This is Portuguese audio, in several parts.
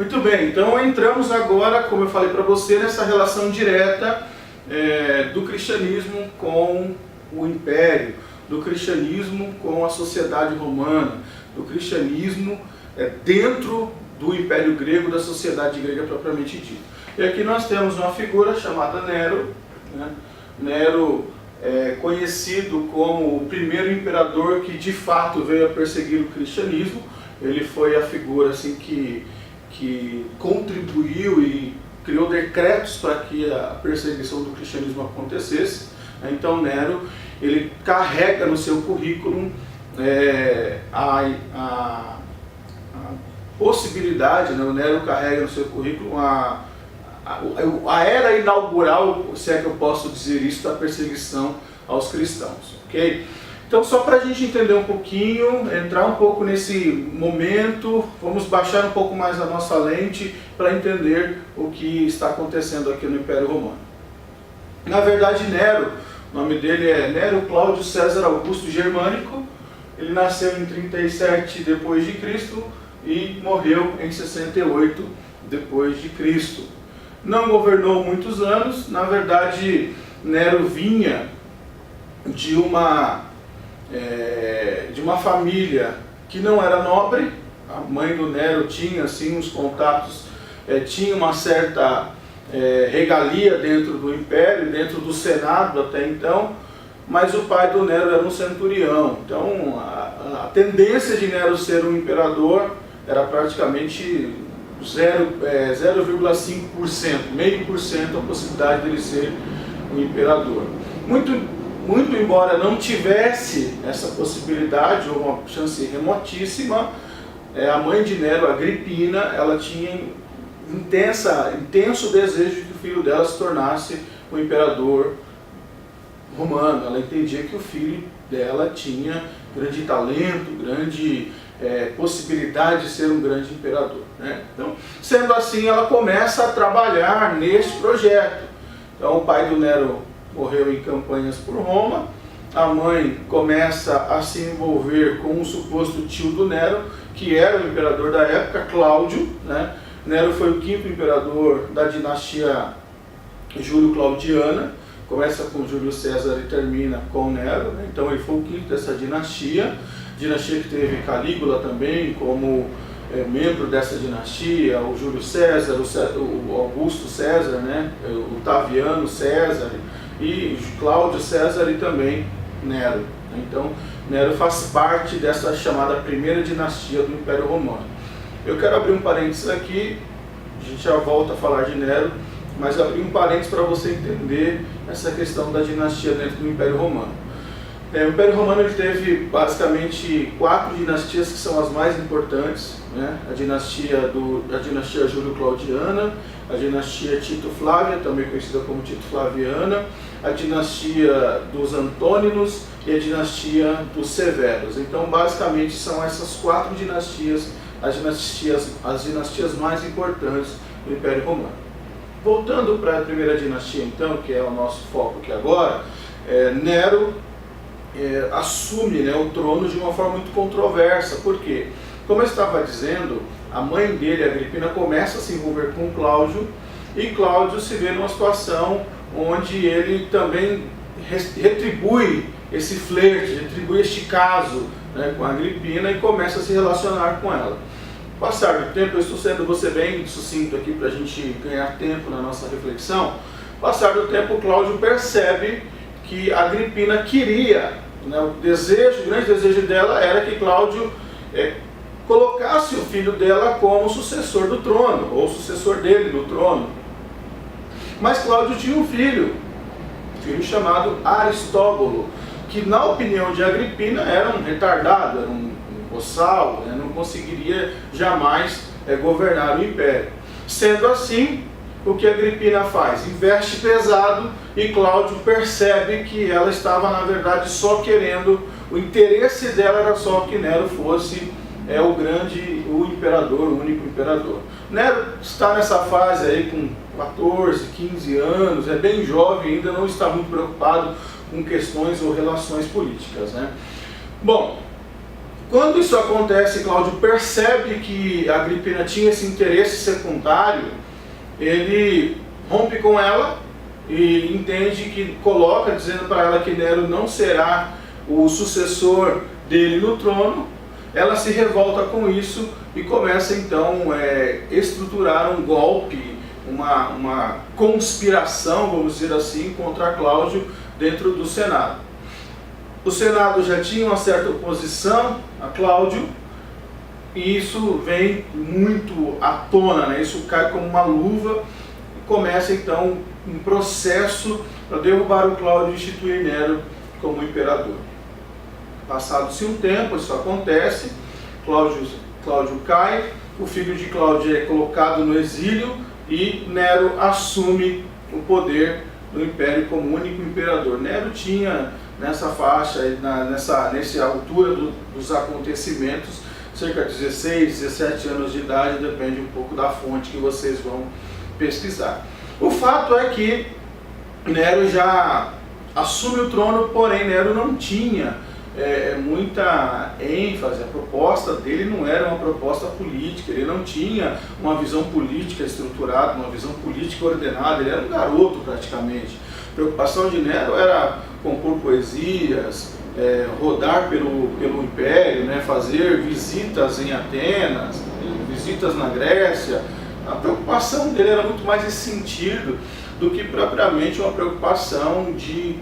Muito bem, então entramos agora, como eu falei para você, nessa relação direta do cristianismo com o império, do cristianismo com a sociedade romana, do cristianismo dentro do império grego, da sociedade grega propriamente dita. E aqui nós temos uma figura chamada Nero, né? Nero é conhecido como o primeiro imperador que de fato veio a perseguir o cristianismo. Ele foi a figura assim, que contribuiu e criou decretos para que a perseguição do cristianismo acontecesse. Então Nero, ele carrega no seu currículo a possibilidade, né? O Nero carrega no seu currículo a era inaugural, se é que eu posso dizer isso, da perseguição aos cristãos, ok? Então, só para a gente entender um pouquinho, entrar um pouco nesse momento, vamos baixar um pouco mais a nossa lente para entender o que está acontecendo aqui no Império Romano. Na verdade, Nero, o nome dele é Nero Cláudio César Augusto Germânico. Ele nasceu em 37 depois de Cristo e morreu em 68 depois de Cristo. Não governou muitos anos. Na verdade, Nero vinha de uma família que não era nobre. A mãe do Nero tinha assim uns contatos, tinha uma certa regalia dentro do império, dentro do senado até então, mas o pai do Nero era um centurião. Então a tendência de Nero ser um imperador era praticamente 0,5%, meio por cento a possibilidade dele ser um imperador. Muito embora não tivesse essa possibilidade, ou uma chance remotíssima, a mãe de Nero, Agripina, ela tinha intenso desejo de que o filho dela se tornasse um imperador romano. Ela entendia que o filho dela tinha grande talento, grande possibilidade de ser um grande imperador, né? Então, sendo assim, ela começa a trabalhar neste projeto. Então, o pai do Nero morreu em campanhas por Roma, a mãe começa a se envolver com um suposto tio do Nero, que era o imperador da época, Cláudio, né? Nero foi o quinto imperador da dinastia Júlio-Claudiana, começa com Júlio César e termina com Nero, né? Então ele foi o quinto dessa dinastia que teve Calígula também como membro dessa dinastia, o Júlio César, o Augusto César, né? O Otaviano César, e Cláudio César e também Nero. Então, Nero faz parte dessa chamada primeira dinastia do Império Romano. Eu quero abrir um parênteses aqui, a gente já volta a falar de Nero, mas abrir um parênteses para você entender essa questão da dinastia dentro do Império Romano. O Império Romano ele teve basicamente 4 dinastias que são as mais importantes, né? A dinastia Júlio-Claudiana, a dinastia Tito-Flávia, também conhecida como Tito-Flaviana, a dinastia dos Antôninos e a dinastia dos Severos. Então, basicamente, são essas 4 dinastias, as dinastias mais importantes do Império Romano. Voltando para a primeira dinastia, então, que é o nosso foco aqui agora, Nero assume, né, o trono de uma forma muito controversa. Por quê? Como eu estava dizendo, a mãe dele, Agripina, começa a se envolver com Cláudio, e Cláudio se vê numa situação onde ele também retribui esse flerte, retribui este caso, né, com a Agripina, e começa a se relacionar com ela. Passar do tempo, eu estou sendo bem sucinto aqui para a gente ganhar tempo na nossa reflexão. Passar do tempo, Cláudio percebe que a Agripina queria, né, o grande desejo dela era que Cláudio colocasse o filho dela como sucessor do trono, ou sucessor dele no trono. Mas Cláudio tinha um filho chamado Aristóbulo, que na opinião de Agripina era um retardado, era um boçal, né, não conseguiria jamais governar o império. Sendo assim, o que Agripina faz? Investe pesado, e Cláudio percebe que ela estava, na verdade, só querendo, o interesse dela era só que Nero fosse o imperador, o único imperador. Nero está nessa fase aí com 14, 15 anos, é bem jovem, ainda não está muito preocupado com questões ou relações políticas, né? Bom, Quando isso acontece, Cláudio percebe que a Agripina tinha esse interesse secundário, ele rompe com ela e entende que coloca, dizendo para ela que Nero não será o sucessor dele no trono. Ela se revolta com isso e começa então a estruturar um golpe, uma conspiração, vamos dizer assim, contra Cláudio dentro do Senado. O Senado já tinha uma certa oposição a Cláudio, e isso vem muito à tona, né? Isso cai como uma luva, e começa então um processo para derrubar o Cláudio e instituir Nero como imperador. Passado-se um tempo, isso acontece, Cláudio cai, o filho de Cláudio é colocado no exílio e Nero assume o poder do império como único imperador. Nero tinha nessa faixa, nessa altura dos acontecimentos, cerca de 16, 17 anos de idade, depende um pouco da fonte que vocês vão pesquisar. O fato é que Nero já assume o trono, porém Nero não tinha muita ênfase. A proposta dele não era uma proposta política, ele não tinha uma visão política estruturada, uma visão política ordenada, ele era um garoto praticamente. A preocupação de Nero era compor poesias, rodar pelo império, né, fazer visitas em Atenas, visitas na Grécia. A preocupação dele era muito mais esse sentido do que propriamente uma preocupação de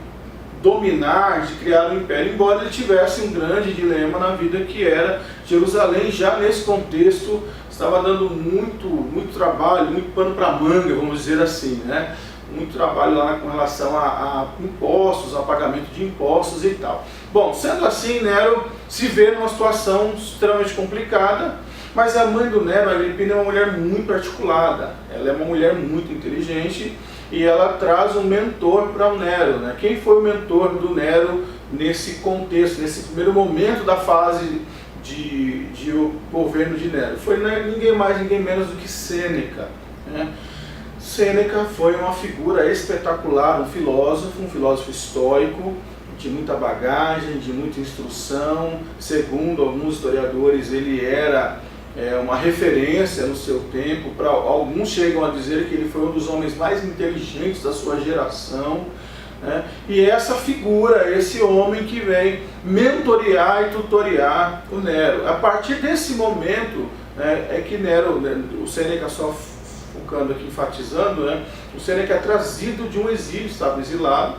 dominar, de criar um império, embora ele tivesse um grande dilema na vida, que era Jerusalém. Já nesse contexto estava dando muito trabalho, muito pano para manga, vamos dizer assim, né? Muito trabalho lá com relação a impostos, a pagamento de impostos e tal. Bom, sendo assim, Nero se vê numa situação extremamente complicada, mas a mãe do Nero, a Agripina, é uma mulher muito articulada, ela é uma mulher muito inteligente, e ela traz um mentor para o Nero, né? Quem foi o mentor do Nero nesse contexto, nesse primeiro momento da fase de governo de Nero? Foi ninguém mais, ninguém menos do que Sêneca, né? Sêneca foi uma figura espetacular, um filósofo estoico, de muita bagagem, de muita instrução. Segundo alguns historiadores, ele era uma referência no seu tempo. Para alguns chegam a dizer que ele foi um dos homens mais inteligentes da sua geração, né? E essa figura, esse homem que vem mentorear e tutoriar o Nero. A partir desse momento, né, é que Nero, o Sêneca, só focando aqui, enfatizando, né, o Sêneca é trazido de um exílio, estava exilado.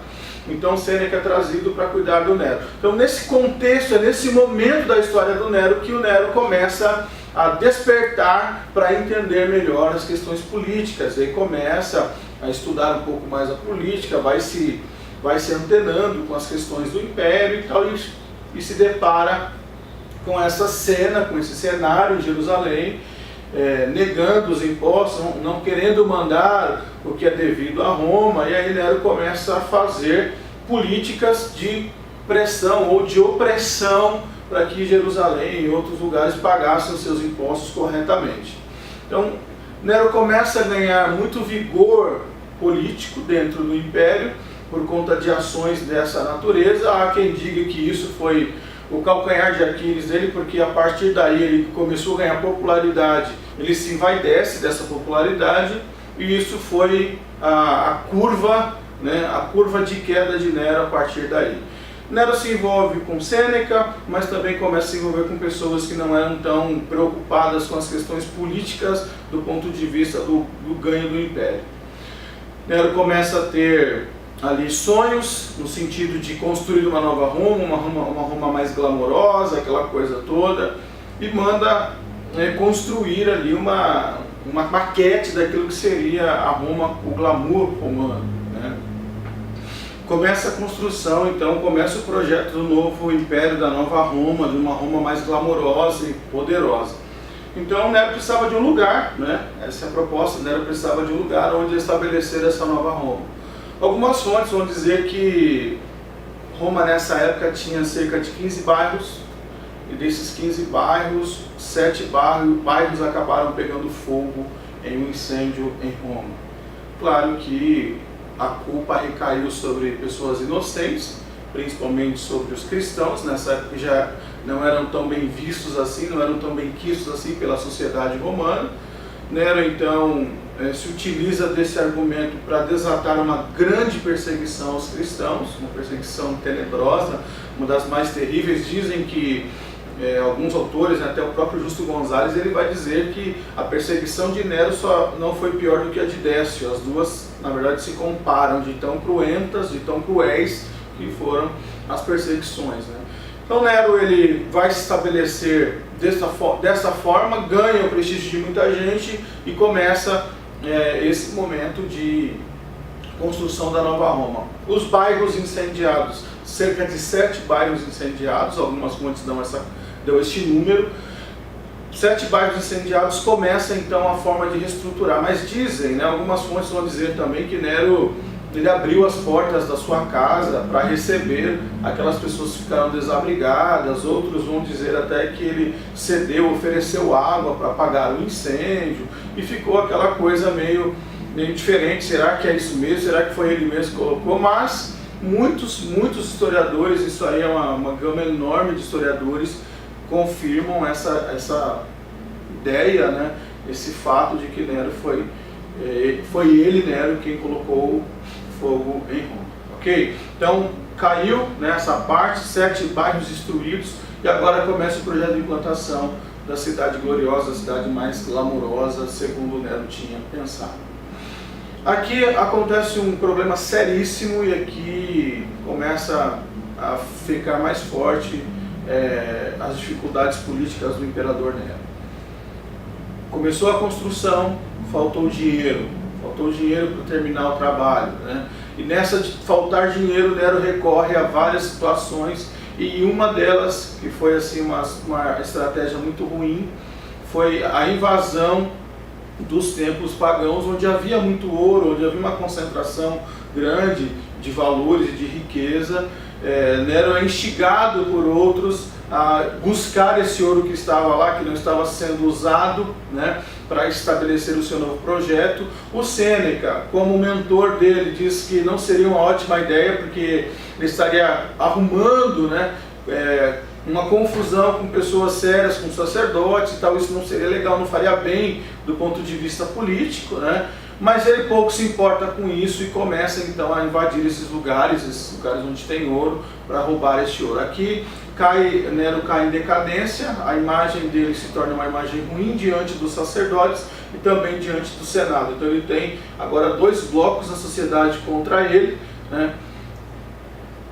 Então Sêneca é trazido para cuidar do Nero. Então, nesse contexto, é nesse momento da história do Nero que o Nero começa a despertar para entender melhor as questões políticas. Ele começa a estudar um pouco mais a política, vai se antenando com as questões do império e tal, e se depara com essa cena, com esse cenário em Jerusalém, negando os impostos, não querendo mandar o que é devido a Roma, e aí Nero começa a fazer políticas de pressão ou de opressão para que Jerusalém e outros lugares pagassem os seus impostos corretamente. Então, Nero começa a ganhar muito vigor político dentro do império por conta de ações dessa natureza. Há quem diga que isso foi o calcanhar de Aquiles dele, porque a partir daí ele começou a ganhar popularidade, ele se envaidece dessa popularidade, e isso foi a curva, né, a curva de queda de Nero a partir daí. Nero se envolve com Sêneca, mas também começa a se envolver com pessoas que não eram tão preocupadas com as questões políticas do ponto de vista do ganho do império. Nero começa a ter ali sonhos, no sentido de construir uma nova Roma, uma Roma mais glamourosa, aquela coisa toda, e manda construir ali uma maquete daquilo que seria a Roma, o glamour romano, né? Começa a construção, então, começa o projeto do novo império, da nova Roma, de uma Roma mais glamourosa e poderosa. Então Nero precisava de um lugar, né? Essa é a proposta. Nero precisava de um lugar onde estabelecer essa nova Roma. Algumas fontes vão dizer que Roma nessa época tinha cerca de 15 bairros, e desses 15 bairros, 7 bairros acabaram pegando fogo em um incêndio em Roma. Claro que a culpa recaiu sobre pessoas inocentes, principalmente sobre os cristãos. Nessa época já não eram tão bem vistos assim, não eram tão bem quistos assim pela sociedade romana. Nero então se utiliza desse argumento para desatar uma grande perseguição aos cristãos, uma perseguição tenebrosa, uma das mais terríveis. Dizem que alguns autores, até o próprio Justo Gonzalez, ele vai dizer que a perseguição de Nero só não foi pior do que a de Décio. As duas, na verdade, se comparam, de tão cruentas, de tão cruéis que foram as perseguições, né? Então Nero ele vai se estabelecer dessa forma, ganha o prestígio de muita gente e começa esse momento de construção da Nova Roma. Os bairros incendiados, cerca de 7 bairros incendiados, algumas fontes dão este número. 7 bairros incendiados começa então a forma de reestruturar, mas dizem, né, algumas fontes vão dizer também que Nero ele abriu as portas da sua casa para receber aquelas pessoas que ficaram desabrigadas. Outros vão dizer até que ele cedeu, ofereceu água para apagar o incêndio, e ficou aquela coisa meio diferente. Será que é isso mesmo? Será que foi ele mesmo que colocou? Mas muitos historiadores, isso aí é uma gama enorme de historiadores, confirmam essa ideia, né? Esse fato de que Nero foi ele, Nero, quem colocou fogo em Roma. Ok? Então caiu nessa parte, 7 bairros destruídos, e agora começa o projeto de implantação da cidade gloriosa, a cidade mais glamourosa, segundo Nero tinha pensado. Aqui acontece um problema seríssimo, e aqui começa a ficar mais forte as dificuldades políticas do imperador Nero. Começou a construção, faltou dinheiro para terminar o trabalho, né? E nessa de faltar dinheiro, Nero recorre a várias situações, e uma delas, que foi assim uma estratégia muito ruim, foi a invasão dos templos pagãos, onde havia muito ouro, onde havia uma concentração grande de valores e de riqueza. Nero é instigado por outros a buscar esse ouro que estava lá, que não estava sendo usado, né, para estabelecer o seu novo projeto. O Sêneca, como mentor dele, diz que não seria uma ótima ideia, porque ele estaria arrumando, né, uma confusão com pessoas sérias, com sacerdotes e tal. Isso não seria legal, não faria bem do ponto de vista político, né? Mas ele pouco se importa com isso e começa então a invadir esses lugares onde tem ouro, para roubar este ouro. Aqui Nero cai em decadência, a imagem dele se torna uma imagem ruim diante dos sacerdotes e também diante do Senado. Então ele tem agora 2 blocos da sociedade contra ele, né?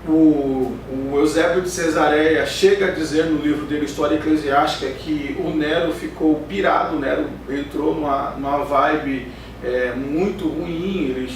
O Eusébio de Cesareia chega a dizer no livro dele, História Eclesiástica, que o Nero ficou pirado. O Nero entrou numa vibe muito ruim.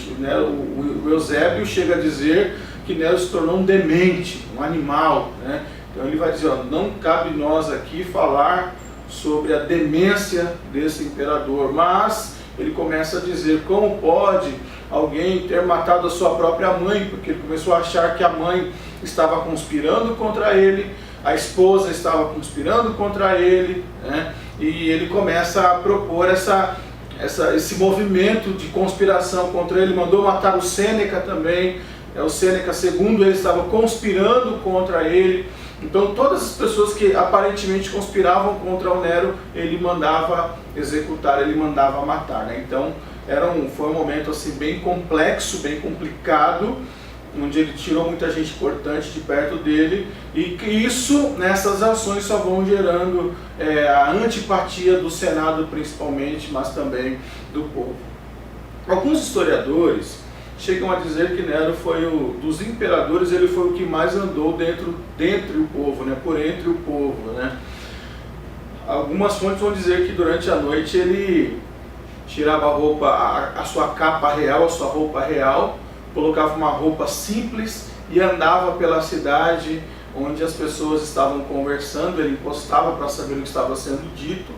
O Eusébio chega a dizer que Nero se tornou um demente, um animal, né? Então ele vai dizer, não cabe nós aqui falar sobre a demência desse imperador, mas ele começa a dizer como pode alguém ter matado a sua própria mãe, porque ele começou a achar que a mãe estava conspirando contra ele, a esposa estava conspirando contra ele, né? E ele começa a propor esse movimento de conspiração contra ele. Mandou matar o Sêneca também. O Sêneca, segundo ele, estava conspirando contra ele. Então todas as pessoas que aparentemente conspiravam contra o Nero, ele mandava executar, ele mandava matar, né? Então foi um momento assim bem complexo, bem complicado, onde ele tirou muita gente importante de perto dele, e que isso, nessas ações, só vão gerando a antipatia do Senado principalmente, mas também do povo. Alguns historiadores chegam a dizer que Nero foi dos imperadores, ele foi o que mais andou dentre o povo, né? Por entre o povo, né? Algumas fontes vão dizer que durante a noite ele tirava a roupa, a sua capa real, a sua roupa real, colocava uma roupa simples e andava pela cidade onde as pessoas estavam conversando. Ele encostava para saber o que estava sendo dito.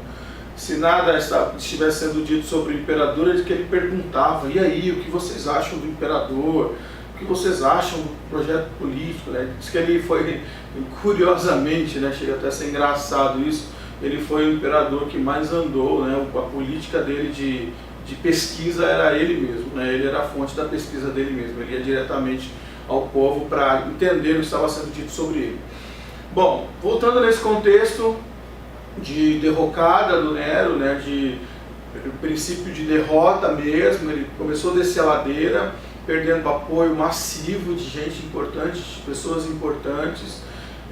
Se nada estivesse sendo dito sobre o imperador, ele perguntava: e aí, o que vocês acham do imperador? O que vocês acham do projeto político? Né? Diz que ele foi, curiosamente, né, chega até a ser engraçado isso, ele foi o imperador que mais andou, né? A política dele de pesquisa era ele mesmo, né? Ele era a fonte da pesquisa dele mesmo, ele ia diretamente ao povo para entender o que estava sendo dito sobre ele. Bom, voltando nesse contexto de derrocada do Nero, né, de princípio de derrota mesmo, ele começou a descer a ladeira, perdendo apoio massivo de gente importante, de pessoas importantes.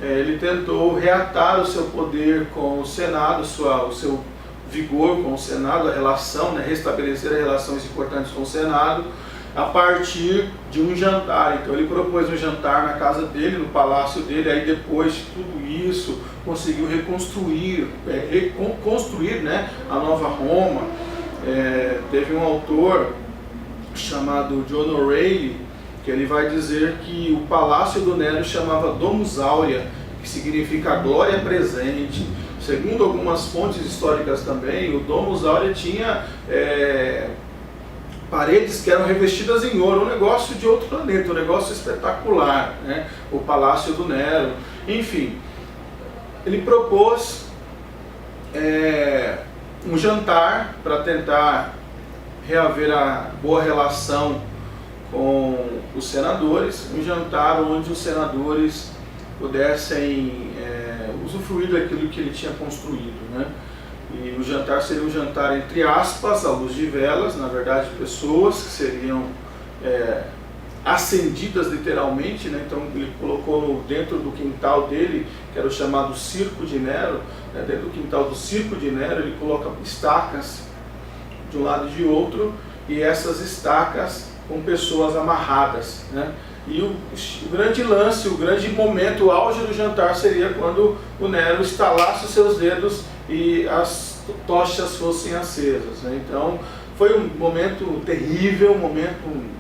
Ele tentou reatar o seu poder com o Senado, o seu vigor com o Senado, a relação, né, restabelecer as relações importantes com o Senado, a partir de um jantar. Então ele propôs um jantar na casa dele, no palácio dele. Aí depois de tudo isso, conseguiu reconstruir, né, a Nova Roma. Teve um autor chamado John O'Reilly, que ele vai dizer que o palácio do Nero chamava Domus Aurea, que significa glória presente. Segundo algumas fontes históricas também, o Domus Aurea tinha paredes que eram revestidas em ouro, um negócio de outro planeta, um negócio espetacular, né? O palácio do Nero. Enfim, ele propôs um jantar para tentar reaver a boa relação com os senadores, um jantar onde os senadores pudessem usufruir daquilo que ele tinha construído, né? E o jantar seria um jantar entre aspas, à luz de velas, na verdade pessoas que seriam acendidas literalmente, né? Então ele colocou dentro do quintal dele, que era o chamado Circo de Nero, né? Dentro do quintal do Circo de Nero ele coloca estacas de um lado e de outro, e essas estacas com pessoas amarradas, né? E o grande lance, o grande momento, o auge do jantar seria quando o Nero estalasse os seus dedos e as tochas fossem acesas, né? Então foi um momento terrível, um momento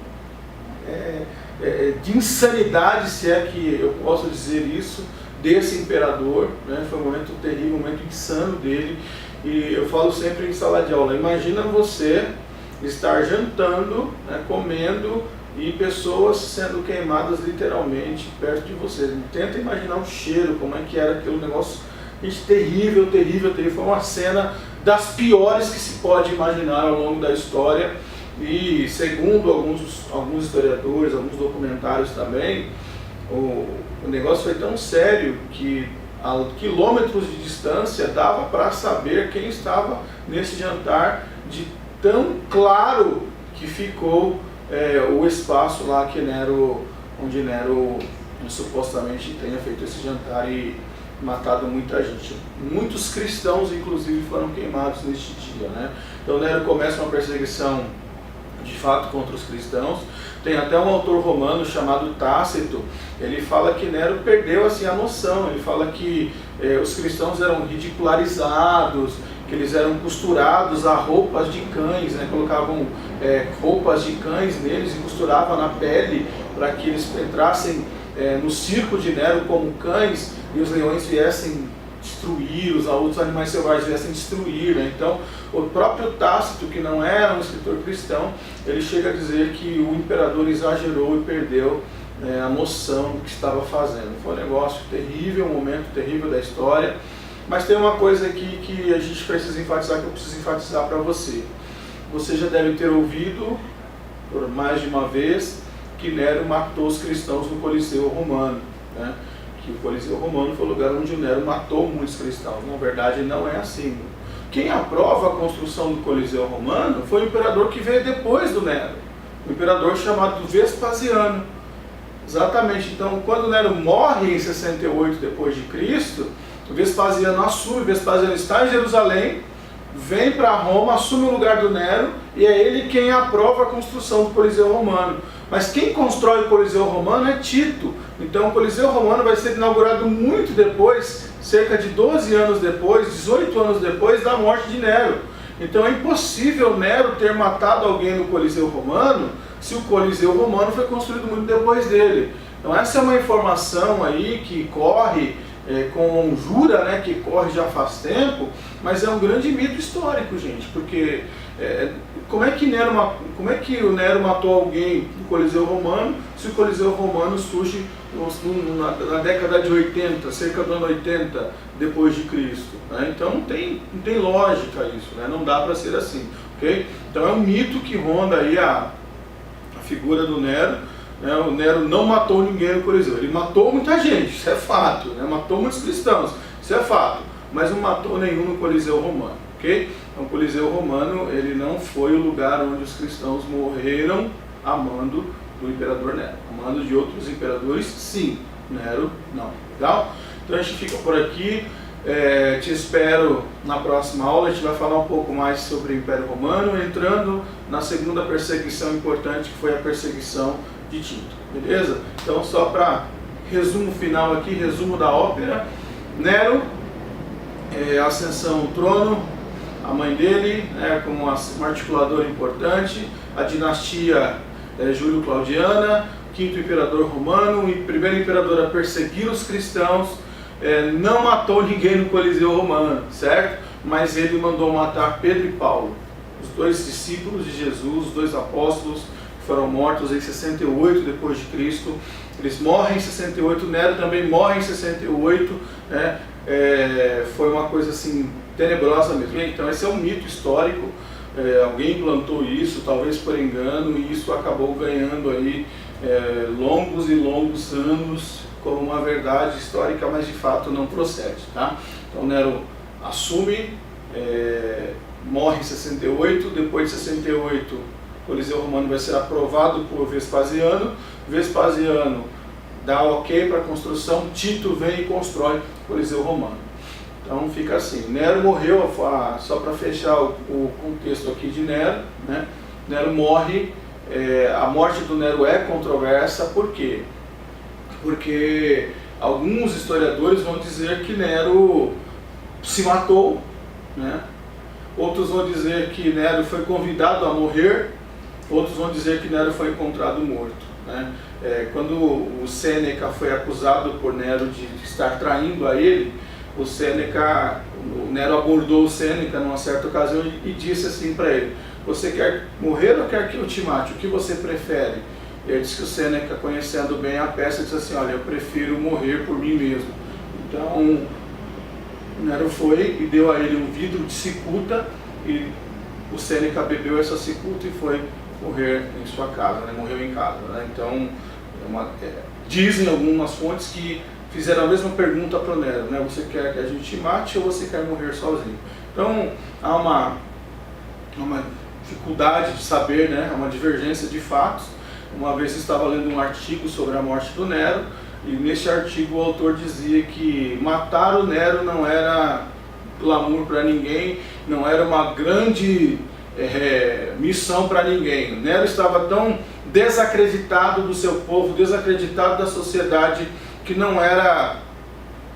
de insanidade, se é que eu posso dizer isso, desse imperador, né? Foi um momento terrível, um momento insano dele. E eu falo sempre em sala de aula, imagina você estar jantando, né, comendo, e pessoas sendo queimadas literalmente perto de você. Tenta imaginar o cheiro, como é que era aquele negócio. Gente, terrível, terrível, terrível. Foi uma cena das piores que se pode imaginar ao longo da história. E segundo alguns historiadores, alguns documentários também, o negócio foi tão sério que a quilômetros de distância dava para saber quem estava nesse jantar, de tão claro que ficou o espaço lá que onde Nero supostamente tenha feito esse jantar e matado muita gente. Muitos cristãos, inclusive, foram queimados neste dia, né? Então Nero começa uma perseguição de fato contra os cristãos. Tem até um autor romano chamado Tácito, ele fala que Nero perdeu assim a noção. Ele fala que os cristãos eram ridicularizados, que eles eram costurados a roupas de cães, né? Colocavam roupas de cães neles e costuravam na pele para que eles entrassem no circo de Nero como cães e os leões viessem destruir, os outros animais selvagens viessem destruir, né? Então o próprio Tácito, que não era um escritor cristão, ele chega a dizer que o imperador exagerou e perdeu a noção do que estava fazendo. Foi um negócio terrível, um momento terrível da história. Mas tem uma coisa aqui que a gente precisa enfatizar, que eu preciso enfatizar para você. Você já deve ter ouvido, por mais de uma vez, que Nero matou os cristãos no Coliseu Romano, né? Que o Coliseu Romano foi o lugar onde o Nero matou muitos cristãos. Na verdade, não é assim. Quem aprova a construção do Coliseu Romano foi o imperador que veio depois do Nero, o imperador chamado Vespasiano. Exatamente. Então, quando Nero morre em 68 depois de Cristo, o Vespasiano assume. O Vespasiano está em Jerusalém, vem para Roma, assume o lugar do Nero, e é ele quem aprova a construção do Coliseu Romano. Mas quem constrói o Coliseu Romano é Tito. Então o Coliseu Romano vai ser inaugurado muito depois, cerca de 12 anos depois, 18 anos depois da morte de Nero. Então é impossível Nero ter matado alguém no Coliseu Romano se o Coliseu Romano foi construído muito depois dele. Então essa é uma informação aí que corre com jura, né, que corre já faz tempo, mas é um grande mito histórico, gente, porque como é que o Nero matou alguém no Coliseu Romano se o Coliseu Romano surge na década de 80, cerca do ano 80 depois de Cristo, né? Então não tem lógica isso, né? Não dá para ser assim, ok? Então é um mito que ronda aí a figura do Nero, né? O Nero não matou ninguém no Coliseu. Ele matou muita gente, isso é fato, né? Matou muitos cristãos, isso é fato, mas não matou nenhum no Coliseu romano, ok? Então o Coliseu romano, ele não foi o lugar onde os cristãos morreram a mando do imperador Nero. A mando de outros imperadores, sim. Nero, não. Legal? Então a gente fica por aqui. Te espero na próxima aula. A gente vai falar um pouco mais sobre o Império Romano, entrando na segunda perseguição importante, que foi a perseguição de Tito. Beleza? Então, só para resumo final aqui, resumo da ópera. Nero, ascensão ao trono, a mãe dele, como um articulador importante, a dinastia Júlio-Claudiana, quinto imperador romano, e primeiro imperador a perseguir os cristãos. Não matou ninguém no Coliseu romano, certo? Mas ele mandou matar Pedro e Paulo, os dois discípulos de Jesus, os dois apóstolos que foram mortos em 68 depois de Cristo. Eles morrem em 68, Nero também morre em 68, né? Foi uma coisa assim tenebrosa mesmo. Então esse é um mito histórico, alguém implantou isso, talvez por engano, e isso acabou ganhando aí longos e longos anos como uma verdade histórica, mas de fato não procede, tá? Então Nero assume, morre em 68, depois de 68 o Coliseu Romano vai ser aprovado por Vespasiano, Vespasiano dá ok para a construção, Tito vem e constrói o Coliseu Romano. Então fica assim, Nero morreu, só para fechar o contexto aqui de Nero, né? Nero morre, a morte do Nero é controversa, por quê? Porque alguns historiadores vão dizer que Nero se matou, né? Outros vão dizer que Nero foi convidado a morrer, outros vão dizer que Nero foi encontrado morto, né? Quando o Sêneca foi acusado por Nero de estar traindo a ele, o Nero abordou o Sêneca numa certa ocasião e disse assim para ele: você quer morrer ou quer que eu te mate? O que você prefere? Ele disse que o Sêneca, conhecendo bem a peça, disse assim: olha, eu prefiro morrer por mim mesmo. Então Nero foi e deu a ele um vidro de cicuta, e o Sêneca bebeu essa cicuta e foi morrer em sua casa, né? Morreu em casa, né? Então dizem algumas fontes que fizeram a mesma pergunta para o Nero, né? Você quer que a gente mate ou você quer morrer sozinho? Então há uma dificuldade de saber, né? Há uma divergência de fatos. Uma vez eu estava lendo um artigo sobre a morte do Nero, e nesse artigo o autor dizia que matar o Nero não era glamour para ninguém, não era uma grande missão para ninguém. Nero estava tão desacreditado do seu povo, desacreditado da sociedade, que não era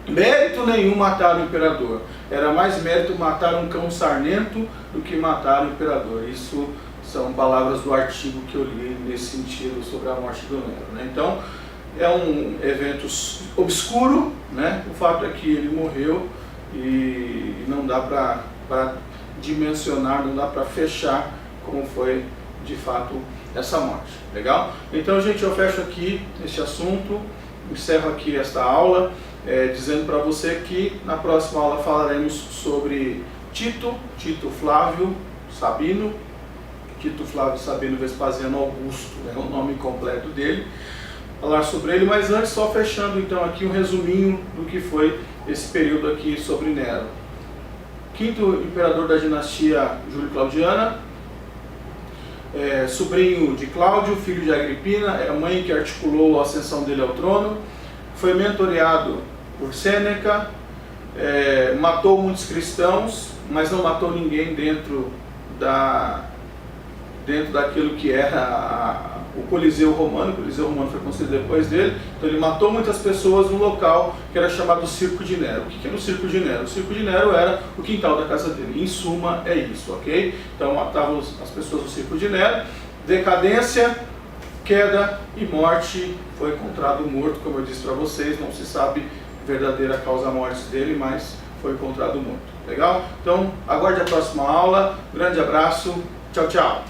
mérito nenhum matar o imperador. Era mais mérito matar um cão sarnento do que matar o imperador. Isso são palavras do artigo que eu li nesse sentido sobre a morte do Nero, né? Então é um evento obscuro, né? O fato é que ele morreu e não dá para dimensionar, não dá para fechar como foi de fato essa morte. Legal? Então, gente, eu fecho aqui este assunto, encerro aqui esta aula, dizendo para você que na próxima aula falaremos sobre Tito Flávio Sabino Vespasiano Augusto, é o nome completo dele. Falar sobre ele, mas antes só fechando então aqui um resuminho do que foi esse período aqui sobre Nero. Quinto imperador da dinastia Júlio-Claudiana, sobrinho de Cláudio, filho de Agripina, é a mãe que articulou a ascensão dele ao trono, foi mentoreado por Sêneca, matou muitos cristãos, mas não matou ninguém dentro daquilo que era o Coliseu Romano. O Coliseu Romano foi construído depois dele. Então ele matou muitas pessoas num local que era chamado Circo de Nero. O que era o Circo de Nero? O Circo de Nero era o quintal da casa dele. Em suma, é isso, ok? Então matavam as pessoas no Circo de Nero. Decadência, queda e morte. Foi encontrado morto, como eu disse para vocês. Não se sabe a verdadeira causa-morte dele, mas foi encontrado morto. Legal? Então aguarde a próxima aula. Grande abraço. Tchau, tchau.